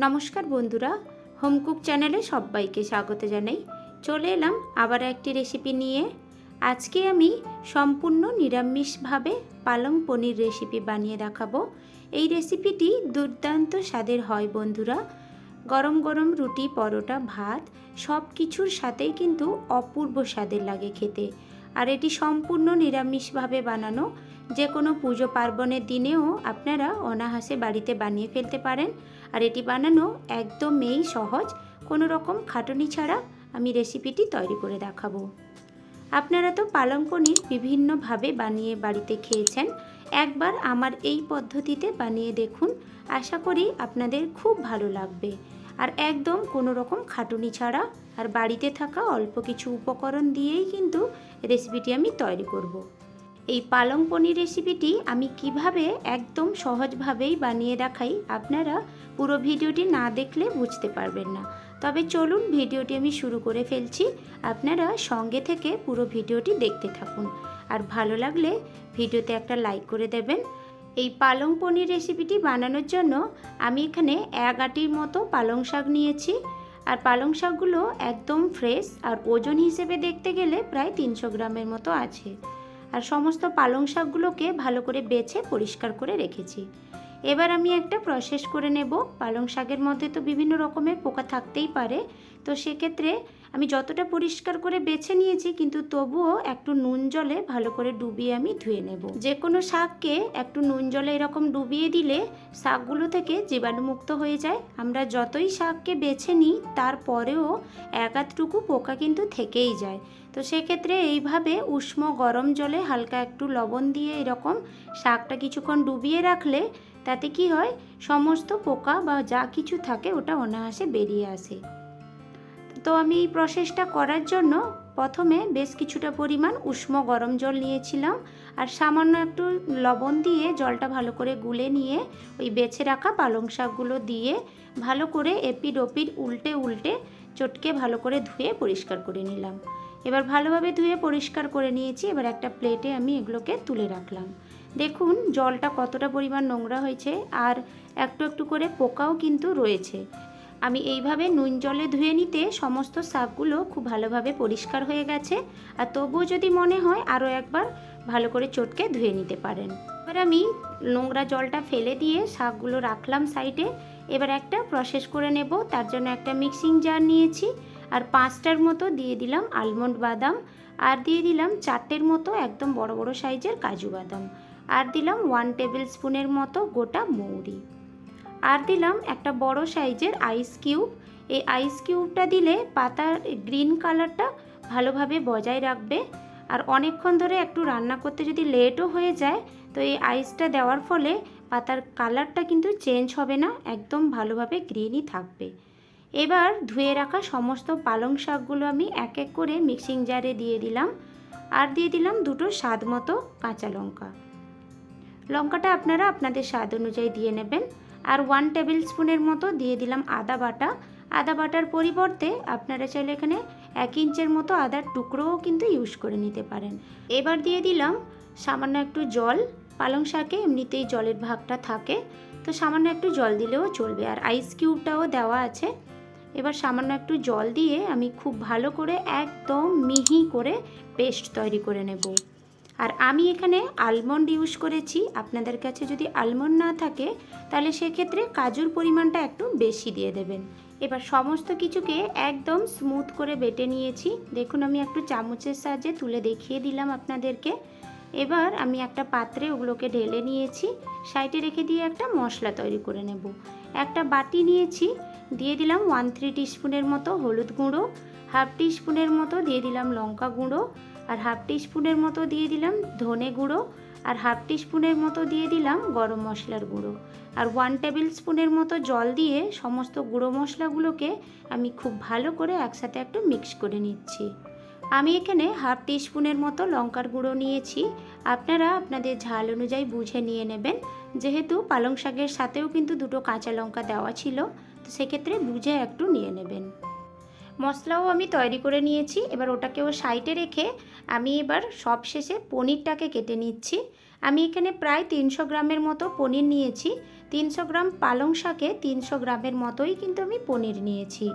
নমস্কার বন্ধুরা, home cook চ্যানেলে সবাইকে স্বাগত জানাই। চলে এলাম আবার একটি রেসিপি নিয়ে। আজকে আমি সম্পূর্ণ নিরামিষভাবে পালং পনির রেসিপি বানিয়ে দেখাবো। এই রেসিপিটি দুর্দান্ত স্বাদের হয় বন্ধুরা। গরম গরম রুটি, পরোটা, ভাত সব কিছুর সাথেই কিন্তু অপূর্ব স্বাদের লাগে খেতে। আর এটি সম্পূর্ণ নিরামিষভাবে বানানো। যে কোনো পুজো পার্বণের দিনেও আপনারা অনায়াসে বাড়িতে বানিয়ে ফেলতে পারেন। আর এটি বানানো একদমই সহজ, কোনো রকম খাটুনি ছাড়া আমি রেসিপিটি তৈরি করে দেখাবো। আপনারা তো পালং পনির বিভিন্নভাবে বানিয়ে বাড়িতে খেয়েছেন, একবার আমার এই পদ্ধতিতে বানিয়ে দেখুন। আশা করি আপনাদের খুব ভালো লাগবে। আর একদম কোনো রকম খাটুনি ছাড়া আর বাড়িতে থাকা অল্প কিছু উপকরণ দিয়েই কিন্তু রেসিপিটি আমি তৈরি করব। এই পালং পনির রেসিপিটি আমি কিভাবে একদম সহজভাবেই বানিয়ে দেখাই, আপনারা পুরো ভিডিওটি না দেখলে বুঝতে পারবেন না। তবে চলুন ভিডিওটি আমি শুরু করে ফেলছি। আপনারা সঙ্গে থেকে পুরো ভিডিওটি দেখতে থাকুন। আর ভালো লাগলে ভিডিওতে একটা লাইক করে দেবেন। এই পালং পনির রেসিপিটি বানানোর জন্য আমি এখানে 1 আটির মতো পালং শাক নিয়েছি। আর পালং শাকগুলো একদম ফ্রেশ, আর ওজন হিসেবে দেখতে গেলে প্রায় 300 গ্রামের মতো আছে। আর সমস্ত পালং শাকগুলোকে ভালো করে বেছে পরিষ্কার করে রেখেছি। এবার আমি একটা প্রসেস করে নেব। পালং শাকের মধ্যে তো বিভিন্ন রকমের পোকা থাকতেই পারে, তো সেক্ষেত্রে আমি যতটা পরিষ্কার করে বেছে নিয়েছি, কিন্তু তবুও একটু নুন জলে ভালো করে ডুবিয়ে আমি ধুয়ে নেব। যে কোনো শাককে একটু নুন জলে এরকম ডুবিয়ে দিলে শাকগুলো থেকে জীবাণুমুক্ত হয়ে যায়। আমরা যতই শাককে বেছে নিই তারপরেও এক আধটুকু পোকা কিন্তু থেকেই যায়। তো সেক্ষেত্রে এইভাবে উষ্ণ গরম জলে হালকা একটু লবণ দিয়ে এরকম শাকটা কিছুক্ষণ ডুবিয়ে রাখলে তাতে কি হয়, সমস্ত পোকা বা যা কিছু থাকে ওটা অনায়াসে বেরিয়ে আসে। তো আমি এই প্রসেসটা করার জন্য প্রথমে বেশ কিছুটা পরিমাণ উষ্ণ গরম জল নিয়েছিলাম, আর সামান্য একটু লবণ দিয়ে জলটা ভালো করে গুলে নিয়ে ওই বেছে রাখা পালং শাকগুলো দিয়ে ভালো করে এপিড ওপিড উল্টে উল্টে চটকে ভালো করে ধুয়ে পরিষ্কার করে নিলাম। এবার ভালোভাবে ধুয়ে পরিষ্কার করে নিয়েছি। এবার একটা প্লেটে আমি এগুলোকে তুলে রাখলাম। দেখুন জলটা কতটা পরিমাণ নোংরা হয়েছে, আর একটু একটু করে পোকাও কিন্তু রয়েছে। আমি এইভাবে নুন জলে ধুয়ে নিতে সমস্ত শাকগুলো খুব ভালোভাবে পরিষ্কার হয়ে গেছে। আর তবুও যদি মনে হয় আরও একবার ভালো করে চটকে ধুয়ে নিতে পারেন। এবার আমি নোংরা জলটা ফেলে দিয়ে শাকগুলো রাখলাম সাইডে। এবার একটা প্রসেস করে নেব। তার জন্য একটা মিক্সিং জার নিয়েছি, আর 5টার মতো দিয়ে দিলাম আলমন্ড বাদাম, আর দিয়ে দিলাম 4টের মতো একদম বড় বড় সাইজের কাজু বাদাম, আর দিলাম 1 টেবিল স্পুনের মতো গোটা মৌরি, আর দিলাম একটা বড় সাইজের আইস কিউব। এই আইস কিউবটা দিলে পাতার গ্রিন কালারটা ভালোভাবে বজায় রাখবে। আর অনেকক্ষণ ধরে একটু রান্না করতে যদি লেটও হয়ে যায়, তো এই আইসটা দেওয়ার ফলে পাতার কালারটা কিন্তু চেঞ্জ হবে না, একদম ভালোভাবে গ্রিনই থাকবে। এবার ধুয়ে রাখা সমস্ত পালং শাকগুলো আমি এক এক করে মিক্সিং জারে দিয়ে দিলাম, আর দিয়ে দিলাম 2টো স্বাদ মতো কাঁচা লঙ্কা। লঙ্কাটা আপনারা আপনাদের স্বাদ অনুযায়ী দিয়ে নেবেন। আর 1 টেবিল স্পুনের মতো দিয়ে দিলাম আদা বাটা। আদা বাটার পরিবর্তে আপনারা চাইলে এখানে 1 ইঞ্চের মতো আদার টুকরোও কিন্তু ইউজ করে নিতে পারেন। এবার দিয়ে দিলাম সামান্য একটু জল। পালং শাকে এমনিতেই জলের ভাগটা থাকে, তো সামান্য একটু জল দিলেও চলবে। আর আইস কিউবটাও দেওয়া আছে। এবার সামান্য একটু জল দিয়ে আমি খুব ভালো করে একদম মিহি করে পেস্ট তৈরি করে নেব। আর আমি এখানে আলমন্ড ইউজ করেছি। আপনাদের কাছে যদি আলমন্ড না থাকে তাহলে সেক্ষেত্রে কাজুর পরিমাণটা একটু বেশি দিয়ে দেবেন। এবার সমস্ত কিছুকে একদম স্মুথ করে বেটে নিয়েছি। দেখুন আমি একটু চামচের সাহায্যে তুলে দেখিয়ে দিলাম আপনাদেরকে। এবার আমি একটা পাত্রে ওগুলোকে ঢেলে নিয়েছি। সাইডে রেখে দিয়ে একটা মশলা তৈরি করে নেব। একটা বাটি নিয়েছি, দিয়ে দিলাম 1/3 টিস্পুনের মতো হলুদ গুঁড়ো, 1/2 টিস্পুনের মতো দিয়ে দিলাম লঙ্কা গুঁড়ো, আর 1/2 টিস্পুনের মতো দিয়ে দিলাম ধনে গুঁড়ো, আর 1/2 টিস্পুনের মতো দিয়ে দিলাম গরম মশলার গুঁড়ো, আর 1 টেবিল স্পুনের মতো জল দিয়ে সমস্ত গুঁড়ো মশলাগুলোকে আমি খুব ভালো করে একসাথে একটু মিক্স করে নিচ্ছি। আমি এখানে 1/2 টিস্পুনের মতো লঙ্কার গুঁড়ো নিয়েছি। আপনারা আপনাদের ঝাল অনুযায়ী বুঝে নিয়ে নেবেন। যেহেতু পালং শাকের সাথেও কিন্তু 2টো কাঁচা লঙ্কা দেওয়া ছিল, তো সেক্ষেত্রে বুঝে একটু নিয়ে নেবেন। মশলাও আমি তৈরি করে নিয়েছি। এবার ওটাকেও সাইডে রেখে আমি এবার সবশেষে পনিরটাকে কেটে নিচ্ছি। আমি এখানে প্রায় 300 গ্রামের মতো পনির নিয়েছি। 300 গ্রাম পালং শাকে 300 গ্রামের মতোই কিন্তু আমি পনির নিয়েছি।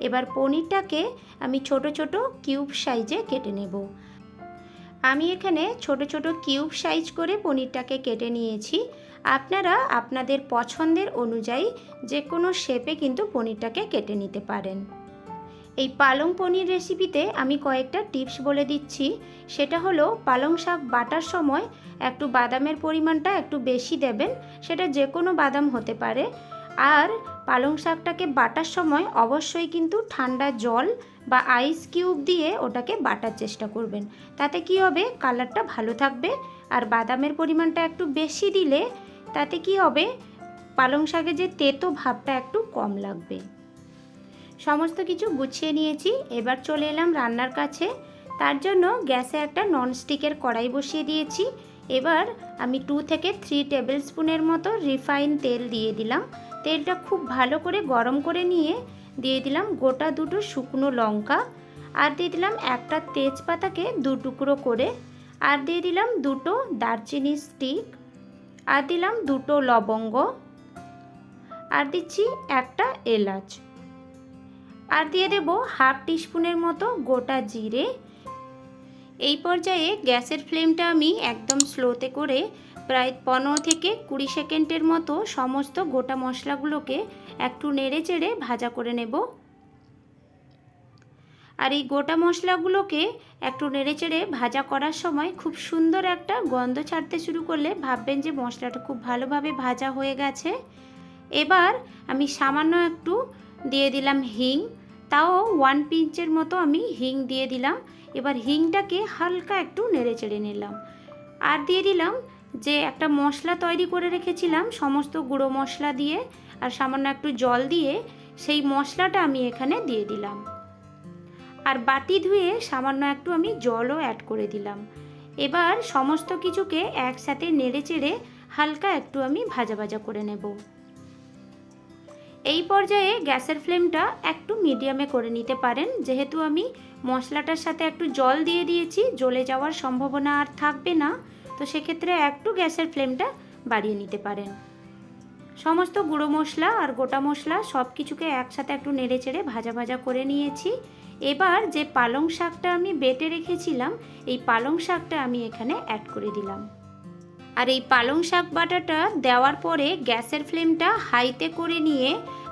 এবার পনিরটাকে আমি ছোট ছোট কিউব সাইজে কেটে নেব। আমি এখানে ছোট ছোট কিউব সাইজ করে পনিরটাকে কেটে নিয়েছি। আপনারা আপনাদের পছন্দের অনুযায়ী যে কোনো শেপে কিন্তু পনিরটাকে কেটে নিতে পারেন। এই পালং পনির রেসিপিতে আমি কয়েকটা টিপস বলে দিচ্ছি। সেটা হলো পালং শাক বাটার সময় একটু বাদামের পরিমাণটা একটু বেশি দেবেন, সেটা যে কোনো বাদাম হতে পারে। আর পালং শাকটাকে বাটার সময় অবশ্যই কিন্তু ঠান্ডা জল বা আইস কিউব দিয়ে ওটাকে বাটার চেষ্টা করবেন। তাতে কি হবে, কালারটা ভালো থাকবে। আর বাদামের পরিমাণটা একটু বেশি দিলে তাতে কি হবে, পালং শাকে যে তেতো ভাবটা একটু কম লাগবে। সমস্ত কিছু গুছিয়ে নিয়েছি। এবার চলে এলাম রান্নার কাছে। তার জন্য গ্যাসে একটা ননস্টিকের কড়াই বসিয়ে দিয়েছি। এবার আমি 2 থেকে 3 টেবিল স্পুনের মতো রিফাইন তেল দিয়ে দিলাম। তেলটা খুব ভালো করে গরম করে নিয়ে দিয়ে দিলাম গোটা 2টো শুকনো লঙ্কা, আর দিয়ে দিলাম একটা তেজপাতাকে 2 টুকরো করে, আর দিয়ে দিলাম 2টো দারচিনি স্টিক, আর দিলাম 2টো লবঙ্গ, আর দিচ্ছি একটা এলাচ, আর দিয়ে দেব হাফ টিস্পুনের মতো গোটা জিরে। এই পর্যায়ে গ্যাসের ফ্লেমটা আমি একদম স্লোতে করে প্রায় 15 থেকে 20 সেকেন্ডের মতো সমস্ত গোটা মশলাগুলোকে একটু নেড়ে চেড়ে ভাজা করে নেব। আর এই গোটা মশলাগুলোকে একটু নেড়ে চেড়ে ভাজা করার সময় খুব সুন্দর একটা গন্ধ ছাড়তে শুরু করলে ভাববেন যে মশলাটা খুব ভালোভাবে ভাজা হয়ে গেছে। এবার আমি সামান্য একটু দিয়ে দিলাম হিং, তাও 1 পিঞ্চের মতো আমি হিং দিয়ে দিলাম। এবার হিংটাকে হালকা একটু নেড়ে চেড়ে নিলাম, আর দিয়ে দিলাম যে একটা মশলা তৈরি করে রেখেছিলাম সমস্ত গুঁড়ো মশলা দিয়ে আর সামান্য একটু জল দিয়ে, সেই মশলাটা আমি এখানে দিয়ে দিলাম। আর বাটি ধুয়ে সামান্য একটু আমি জলও অ্যাড করে দিলাম। এবার সমস্ত কিছুকে একসাথে নেড়ে চেড়ে হালকা একটু আমি ভাজা ভাজা করে নেব। এই পর্যায়ে গ্যাসের ফ্লেমটা একটু মিডিয়ামে করে নিতে পারেন, যেহেতু আমি মশলাটার সাথে একটু জল দিয়ে দিয়েছি, জ্বলে যাওয়ার সম্ভাবনা আর থাকবে না, তো সেক্ষেত্রে একটু গ্যাসের ফ্লেমটা বাড়িয়ে নিতে পারেন। সমস্ত গুঁড়ো মশলা আর গোটা মশলা সব কিছুকে একসাথে একটু নেড়ে চেড়ে ভাজা ভাজা করে নিয়েছি। এবার যে পালং শাকটা আমি বেটে রেখেছিলাম, এই পালং শাকটা আমি এখানে অ্যাড করে দিলাম। আর এই পালং শাক বাটাটা দেওয়ার পরে গ্যাসের ফ্লেমটা হাইতে করে নিয়ে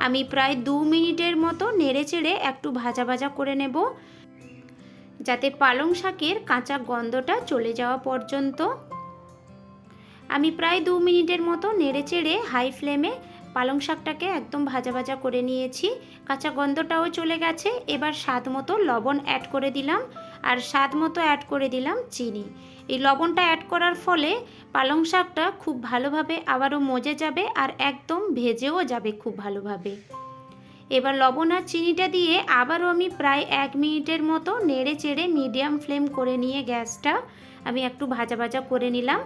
আমি প্রায় 2 মিনিটের মতো নেড়ে চেড়ে একটু ভাজা ভাজা করে নেব, যাতে পালং শাকের কাঁচা গন্ধটা চলে যাওয়া পর্যন্ত। আমি প্রায় 2 মিনিটের মতো নেড়ে চেড়ে হাই ফ্লেমে পালং শাকটাকে একদম ভাজা ভাজা করে নিয়েছি। কাঁচা গন্ধটাও চলে গেছে। এবার স্বাদ মতো লবণ অ্যাড করে দিলাম, আর স্বাদ মতো অ্যাড করে দিলাম চিনি। এই লবণটা অ্যাড করার ফলে পালং শাকটা খুব ভালোভাবে আবারও মজে যাবে আর একদম ভেজেও যাবে খুব ভালোভাবে। এবার লবণ আর চিনিটা দিয়ে আবারও আমি প্রায় 1 মিনিটের মতো নেড়ে চেড়ে মিডিয়াম ফ্লেম করে নিয়ে গ্যাসটা আমি একটু ভাজা ভাজা করে নিলাম।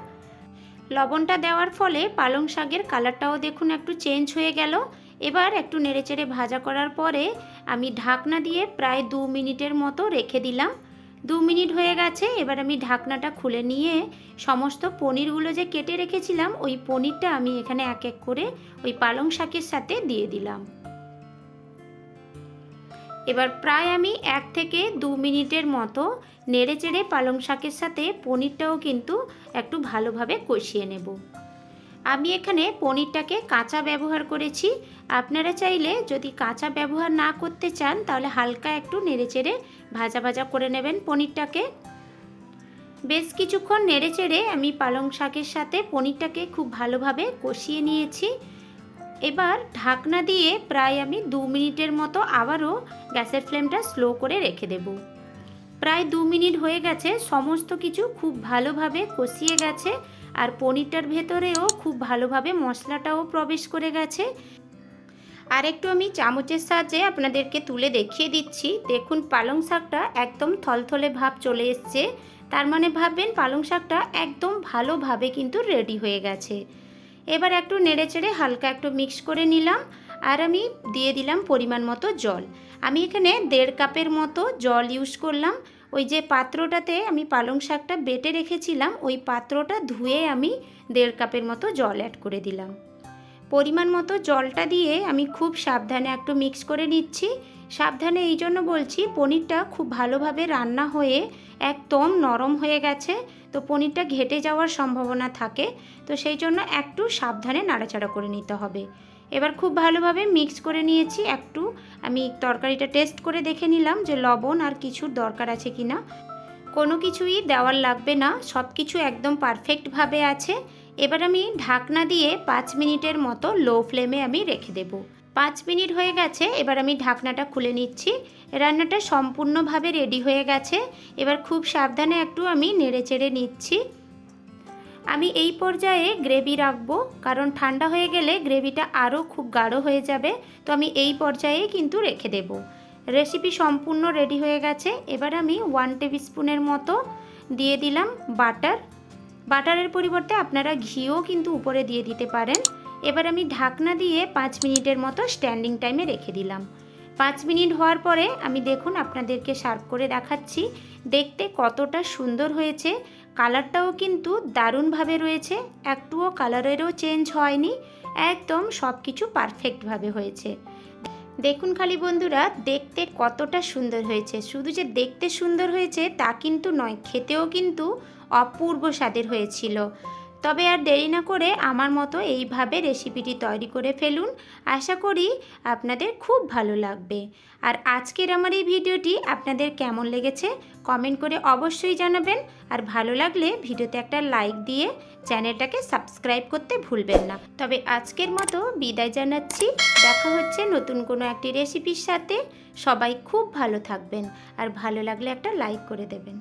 লবণটা দেওয়ার ফলে পালং শাকের কালারটাও দেখুন একটু চেঞ্জ হয়ে গেল। এবার একটু নেড়েচেড়ে ভাজা করার পরে আমি ঢাকনা দিয়ে প্রায় 2 মিনিটের মতো রেখে দিলাম। 2 মিনিট হয়ে গেছে। এবার আমি ঢাকনাটা খুলে নিয়ে সমস্ত পনিরগুলো যে কেটে রেখেছিলাম, ওই পনিরটা আমি এখানে এক এক করে ওই পালং শাকের সাথে দিয়ে দিলাম। এবার প্রায় আমি 1 থেকে 2 মিনিটের মতো নেড়েচেড়ে পালং শাকের সাথে পনিরটাও কিন্তু একটু ভালোভাবে কষিয়ে নেব। আমি এখানে পনিরটাকে কাঁচা ব্যবহার করেছি। আপনারা চাইলে যদি কাঁচা ব্যবহার না করতে চান তাহলে হালকা একটু নেড়েচেড়ে ভাজা ভাজা করে নেবেন পনিরটাকে। বেশ কিছুক্ষণ নেড়েচেড়ে আমি পালং শাকের সাথে পনিরটাকে খুব ভালোভাবে কষিয়ে নিয়েছি। এবার ঢাকনা দিয়ে প্রায় আমি 2 মিনিটের মতো আবারও গ্যাসের ফ্লেমটা স্লো করে রেখে দেব। প্রায় 2 মিনিট হয়ে গেছে। সমস্ত কিছু খুব ভালোভাবে কষিয়ে গেছে আর পনিরটার ভেতরেও খুব ভালোভাবে মশলাটাও প্রবেশ করে গেছে। আর একটু আমি চামচের সাহায্যে আপনাদেরকে তুলে দেখিয়ে দিচ্ছি। দেখুন পালং শাকটা একদম থলথলে ভাব চলে এসছে। তার মানে ভাববেন পালং শাকটা একদম ভালোভাবে কিন্তু রেডি হয়ে গেছে। এবার একটু নেড়েচেড়ে হালকা একটু মিক্স করে নিলাম আর আমি দিয়ে দিলাম পরিমাণ মতো জল। আমি এখানে 1.5 কাপের মতো জল ইউজ করলাম। ওই যে পাত্রটাতে আমি পালং শাকটা বেটে রেখেছিলাম ওই পাত্রটা ধুয়ে আমি 1.5 কাপের মতো জল অ্যাড করে দিলাম। পরিমাণ মতো জলটা দিয়ে আমি খুব সাবধানে একটু মিক্স করে নিচ্ছি। সাবধানে এই জন্য বলছি, পনিরটা খুব ভালোভাবে রান্না হয়ে একদম নরম হয়ে গেছে, তো পনিরটা ঘেটে যাওয়ার সম্ভাবনা থাকে, তো সেই জন্য একটু সাবধানে নাড়াচাড়া করে নিতে হবে। এবার খুব ভালোভাবে মিক্স করে নিয়েছি। একটু আমি তরকারিটা টেস্ট করে দেখে নিলাম যে লবণ আর কিছুর দরকার আছে কি না। কোনো কিছুই দেওয়ার লাগবে না, সব কিছু একদম পারফেক্টভাবে আছে। এবার আমি ঢাকনা দিয়ে 5 মিনিটের মতো লো ফ্লেমে আমি রেখে দেব। 5 মিনিট হয়ে গেছে, এবার আমি ঢাকনাটা খুলে নিচ্ছি। রান্নাটা সম্পূর্ণভাবে রেডি হয়ে গেছে। এবার খুব সাবধানে একটু আমি নেড়েচেড়ে নিচ্ছি। আমি এই পর্যায়ে গ্রেভি রাখবো, কারণ ঠান্ডা হয়ে গেলে গ্রেভিটা আরও খুব গাঢ় হয়ে যাবে, তো আমি এই পর্যায়ে কিন্তু রেখে দেব। রেসিপি সম্পূর্ণ রেডি হয়ে গেছে। এবার আমি 1 টেবিল স্পুনের মতো দিয়ে দিলাম বাটার। বাটারের পরিবর্তে আপনারা ঘিও কিন্তু উপরে দিয়ে দিতে পারেন। এবার আমি ঢাকনা দিয়ে 5 মিনিটের মতো স্ট্যান্ডিং টাইমে রেখে দিলাম। 5 মিনিট হওয়ার পরে আমি দেখুন আপনাদেরকে সার্ভ করে দেখাচ্ছি দেখতে কতটা সুন্দর হয়েছে। কালারটাও কিন্তু দারুণভাবে রয়েছে, একটুও কালারেরও চেঞ্জ হয়নি, একদম সব কিছু পারফেক্টভাবে হয়েছে। দেখুন খালি বন্ধুরা, দেখতে কতটা সুন্দর হয়েছে। শুধু যে দেখতে সুন্দর হয়েছে তা কিন্তু নয়, খেতেও কিন্তু অপূর্ব স্বাদের হয়েছিল। তবে আর দেরি না করে আমার মতো এইভাবে রেসিপিটি তৈরি করে ফেলুন, আশা করি আপনাদের খুব ভালো লাগবে। আর আজকের আমার এই ভিডিওটি আপনাদের কেমন লেগেছে কমেন্ট করে অবশ্যই জানাবেন। আর ভালো লাগলে ভিডিওতে একটা লাইক দিয়ে চ্যানেলটাকে সাবস্ক্রাইব করতে ভুলবেন না। তবে আজকের মতো বিদায় জানাচ্ছি, দেখা হচ্ছে নতুন কোনো একটি রেসিপির সাথে। সবাই খুব ভালো থাকবেন, আর ভালো লাগলে একটা লাইক করে দেবেন।